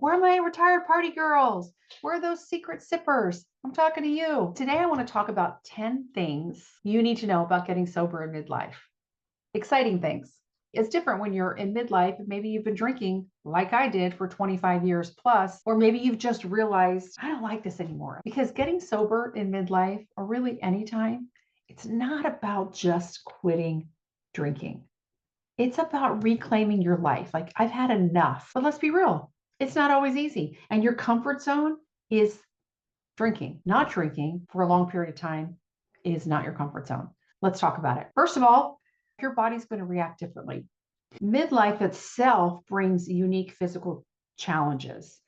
Where are my retired party girls? Where are those secret sippers? I'm talking to you. Today, I want to talk about 10 things you need to know about getting sober in midlife. Exciting things. It's different when you're in midlife. Maybe you've been drinking like I did for 25 years plus, or maybe you've just realized, I don't like this anymore. Because getting sober in midlife, or really anytime, it's not about just quitting drinking. It's about reclaiming your life. Like, I've had enough. But let's be real, it's not always easy. And your comfort zone is drinking. Not drinking for a long period of time is not your comfort zone. Let's talk about it. First of all, your body's going to react differently. Midlife itself brings unique physical challenges.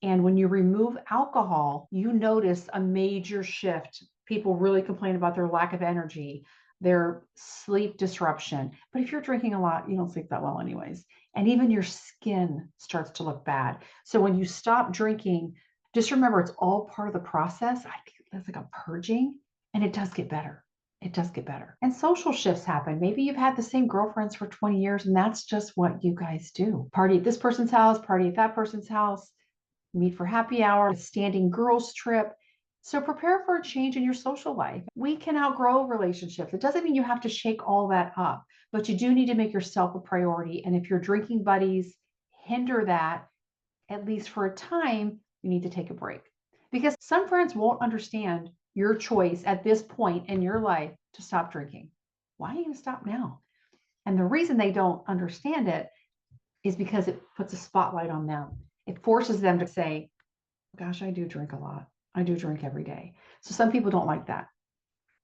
And when you remove alcohol, you notice a major shift. People really complain about their lack of energy, their sleep disruption. But if you're drinking a lot, you don't sleep that well, anyways. And even your skin starts to look bad. So when you stop drinking, just remember it's all part of the process. I think that's like a purging, and it does get better. It does get better. And social shifts happen. Maybe you've had the same girlfriends for 20 years, and that's just what you guys do. Party at this person's house, party at that person's house, meet for happy hour, a standing girls trip. So prepare for a change in your social life. We can outgrow relationships. It doesn't mean you have to shake all that up, but you do need to make yourself a priority. And if your drinking buddies hinder that, at least for a time, you need to take a break. Because some friends won't understand your choice at this point in your life to stop drinking. Why are you going to stop now? And the reason they don't understand it is because it puts a spotlight on them. It forces them to say, gosh, I do drink a lot. I do drink every day. So some people don't like that.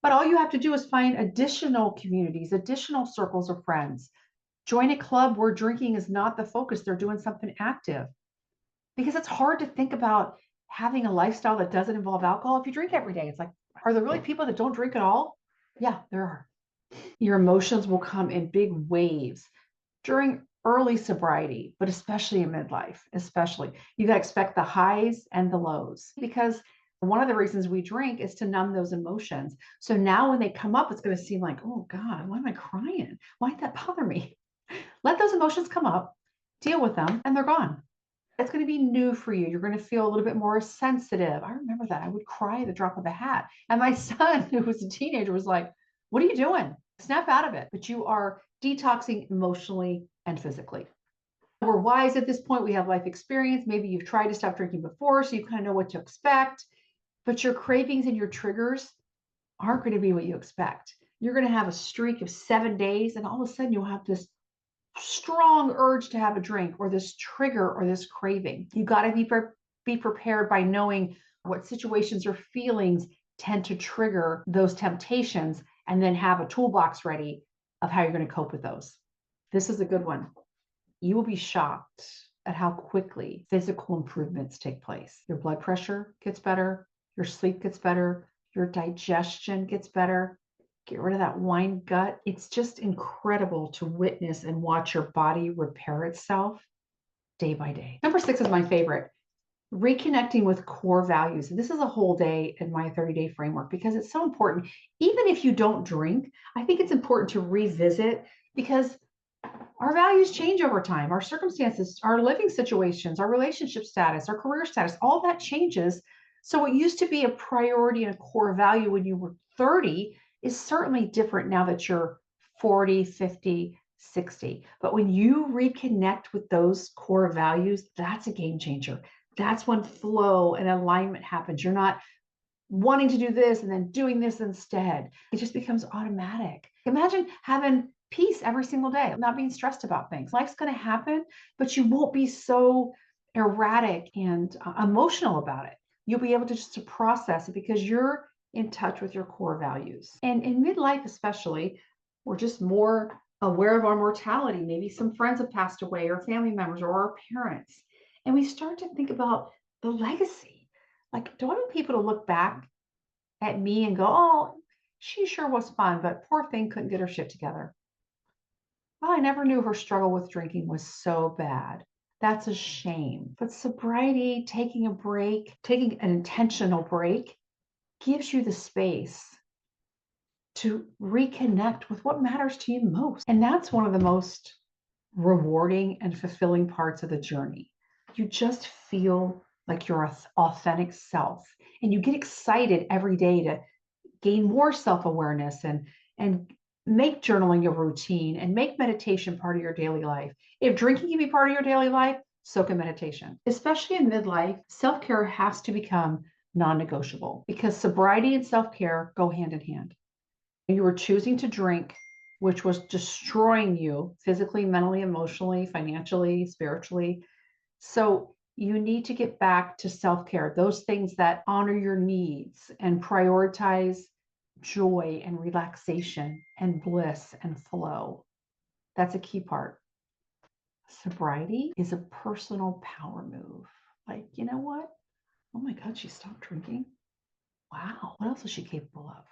But all you have to do is find additional communities, additional circles of friends. Join a club where drinking is not the focus. They're doing something active. Because it's hard to think about having a lifestyle that doesn't involve alcohol if you drink every day. It's like, are there really people that don't drink at all? Yeah, there are. Your emotions will come in big waves during early sobriety, but especially in midlife, especially. You got to expect the highs and the lows because one of the reasons we drink is to numb those emotions. So now when they come up, it's going to seem like, oh God, why am I crying? Why did that bother me? Let those emotions come up, deal with them, and they're gone. It's going to be new for you. You're going to feel a little bit more sensitive. I remember that. I would cry at the drop of a hat. And my son, who was a teenager, was like, what are you doing? Snap out of it. But you are detoxing emotionally and physically. We're wise at this point. We have life experience. Maybe you've tried to stop drinking before, so you kind of know what to expect. But your cravings and your triggers aren't going to be what you expect. You're going to have a streak of 7 days, and all of a sudden you'll have this strong urge to have a drink or this trigger or this craving. You got to be prepared by knowing what situations or feelings tend to trigger those temptations and then have a toolbox ready of how you're going to cope with those. This is a good one. You will be shocked at how quickly physical improvements take place. Your blood pressure gets better, your sleep gets better, your digestion gets better. Get rid of that wine gut. It's just incredible to witness and watch your body repair itself day by day. Number 6 is my favorite. Reconnecting with core values. This is a whole day in my 30-day framework because it's so important. Even if you don't drink, I think it's important to revisit because our values change over time. Our circumstances, our living situations, our relationship status, our career status, all that changes. So what used to be a priority and a core value when you were 30 is certainly different now that you're 40, 50, 60. But when you reconnect with those core values, that's a game changer. That's when flow and alignment happens. You're not wanting to do this and then doing this instead. It just becomes automatic. Imagine having peace every single day, not being stressed about things. Life's going to happen, but you won't be so erratic and emotional about it. You'll be able to just to process it because you're in touch with your core values. And in midlife, especially, we're just more aware of our mortality. Maybe some friends have passed away, or family members, or our parents. And we start to think about the legacy. Like, do I want people to look back at me and go, oh, she sure was fun, but poor thing couldn't get her shit together. Well, I never knew her struggle with drinking was so bad. That's a shame. But sobriety, taking a break, taking an intentional break, gives you the space to reconnect with what matters to you most. And that's one of the most rewarding and fulfilling parts of the journey. You just feel like your authentic self. And you get excited every day to gain more self-awareness and make journaling a routine and make meditation part of your daily life. If drinking can be part of your daily life, so can meditation. Especially in midlife, self-care has to become non-negotiable because sobriety and self-care go hand in hand. You were choosing to drink, which was destroying you physically, mentally, emotionally, financially, spiritually. So you need to get back to self-care, those things that honor your needs and prioritize joy and relaxation and bliss and flow. That's a key part. Sobriety is a personal power move. Like, you know what? Oh my God, she stopped drinking. Wow, what else is she capable of?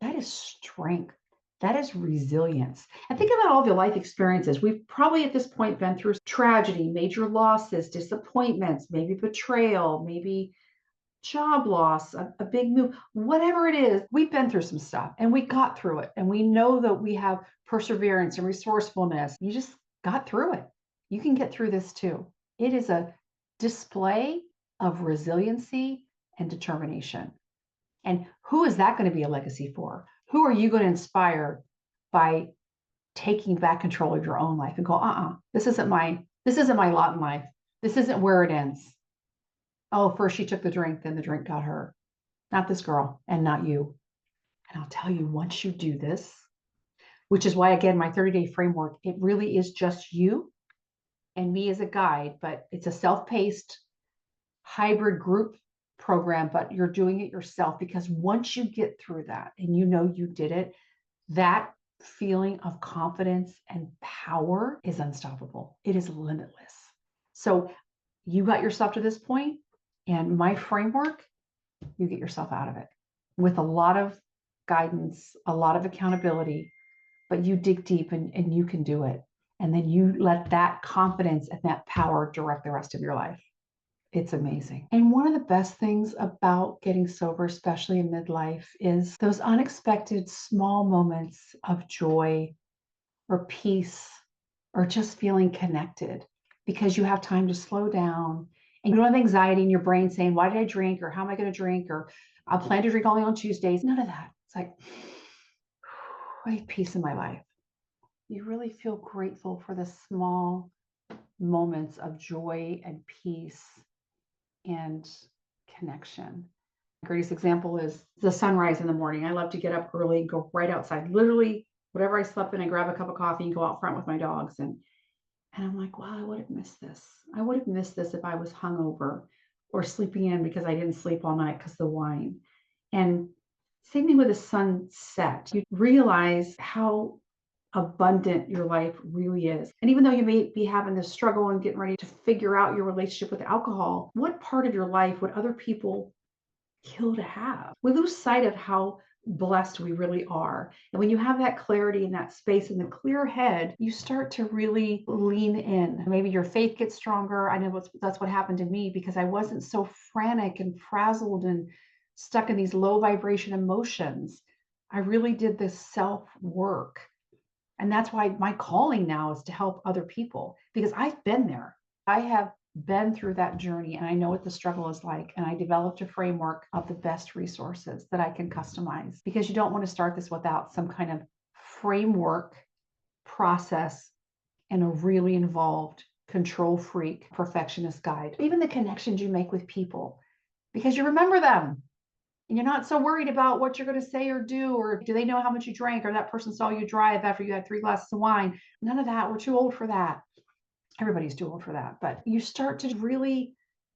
That is strength. That is resilience. And think about all of your life experiences. We've probably at this point been through tragedy, major losses, disappointments, maybe betrayal, maybe job loss, a big move, whatever it is. We've been through some stuff and we got through it. And we know that we have perseverance and resourcefulness. You just got through it. You can get through this too. It is a display of resiliency and determination. And who is that going to be a legacy for? Who are you going to inspire by taking back control of your own life and go, this isn't my lot in life. This isn't where it ends. Oh, first she took the drink, then the drink got her. Not this girl and not you. And I'll tell you, once you do this, which is why, again, my 30-day framework, it really is just you and me as a guide, but it's a self-paced hybrid group program, but you're doing it yourself because once you get through that and you know you did it, that feeling of confidence and power is unstoppable. It is limitless. So you got yourself to this point, and my framework, you get yourself out of it with a lot of guidance, a lot of accountability, but you dig deep and you can do it. And then you let that confidence and that power direct the rest of your life. It's amazing. And one of the best things about getting sober, especially in midlife, is those unexpected small moments of joy or peace or just feeling connected because you have time to slow down and you don't have anxiety in your brain saying, why did I drink? Or how am I going to drink? Or I'll plan to drink only on Tuesdays. None of that. It's like, I have peace in my life. You really feel grateful for the small moments of joy and peace and connection. The greatest example is the sunrise in the morning. I love to get up early, go right outside, literally whatever I slept in, I grab a cup of coffee and go out front with my dogs. And I'm like, wow, I would have missed this. I would have missed this if I was hungover or sleeping in because I didn't sleep all night because of the wine. And same thing with the sunset. You realize how abundant your life really is. And even though you may be having this struggle and getting ready to figure out your relationship with alcohol, what part of your life would other people kill to have? We lose sight of how blessed we really are. And when you have that clarity and that space and the clear head, you start to really lean in. Maybe your faith gets stronger. I know that's what happened to me because I wasn't so frantic and frazzled and stuck in these low vibration emotions. I really did this self work. And that's why my calling now is to help other people because I've been there. I have been through that journey and I know what the struggle is like. And I developed a framework of the best resources that I can customize because you don't want to start this without some kind of framework, process, and a really involved control freak perfectionist guide. Even the connections you make with people because you remember them. And you're not so worried about what you're going to say or do, or do they know how much you drank, or that person saw you drive after you had 3 glasses of wine. None of that. We're too old for that. Everybody's too old for that. But you start to really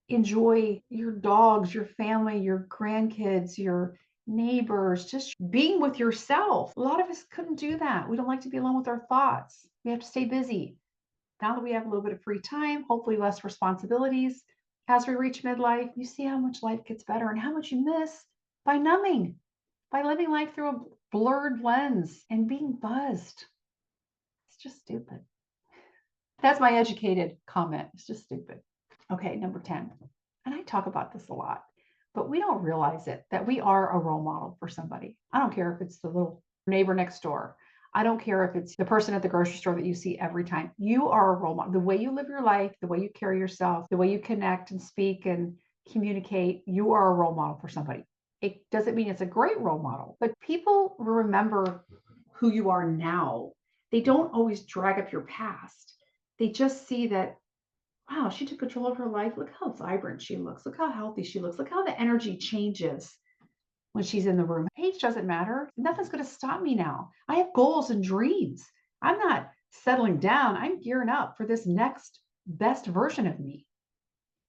enjoy your dogs, your family, your grandkids, your neighbors, just being with yourself. A lot of us couldn't do that. We don't like to be alone with our thoughts. We have to stay busy. Now that we have a little bit of free time, hopefully less responsibilities, as we reach midlife, you see how much life gets better and how much you miss by numbing, by living life through a blurred lens and being buzzed. It's just stupid. That's my educated comment. It's just stupid. Okay, number 10. And I talk about this a lot, but we don't realize it that we are a role model for somebody. I don't care if it's the little neighbor next door. I don't care if it's the person at the grocery store that you see every time. You are a role model. The way you live your life, the way you carry yourself, the way you connect and speak and communicate, you are a role model for somebody. It doesn't mean it's a great role model, but people remember who you are now. They don't always drag up your past. They just see that, wow, she took control of her life. Look how vibrant she looks. Look how healthy she looks. Look how the energy changes when she's in the room. Age doesn't matter. Nothing's going to stop me now. I have goals and dreams. I'm not settling down. I'm gearing up for this next best version of me.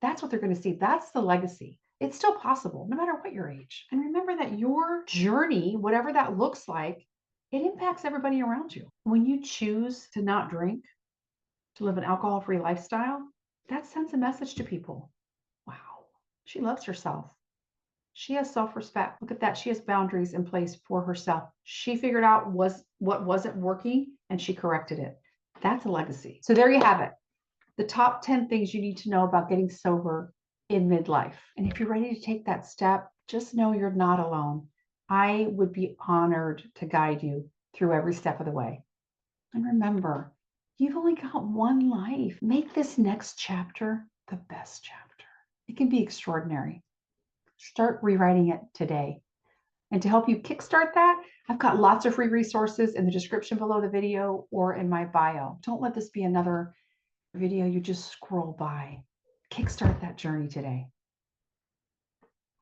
That's what they're going to see. That's the legacy. It's still possible, no matter what your age. And remember that your journey, whatever that looks like, it impacts everybody around you. When you choose to not drink, to live an alcohol-free lifestyle, that sends a message to people. Wow, she loves herself. She has self-respect. Look at that. She has boundaries in place for herself. She figured out what wasn't working and she corrected it. That's a legacy. So there you have it. The top 10 things you need to know about getting sober in midlife. And if you're ready to take that step, just know you're not alone. I would be honored to guide you through every step of the way. And remember, you've only got one life. Make this next chapter the best chapter. It can be extraordinary. Start rewriting it today. And to help you kickstart that, I've got lots of free resources in the description below the video or in my bio. Don't let this be another video you just scroll by. Kickstart that journey today.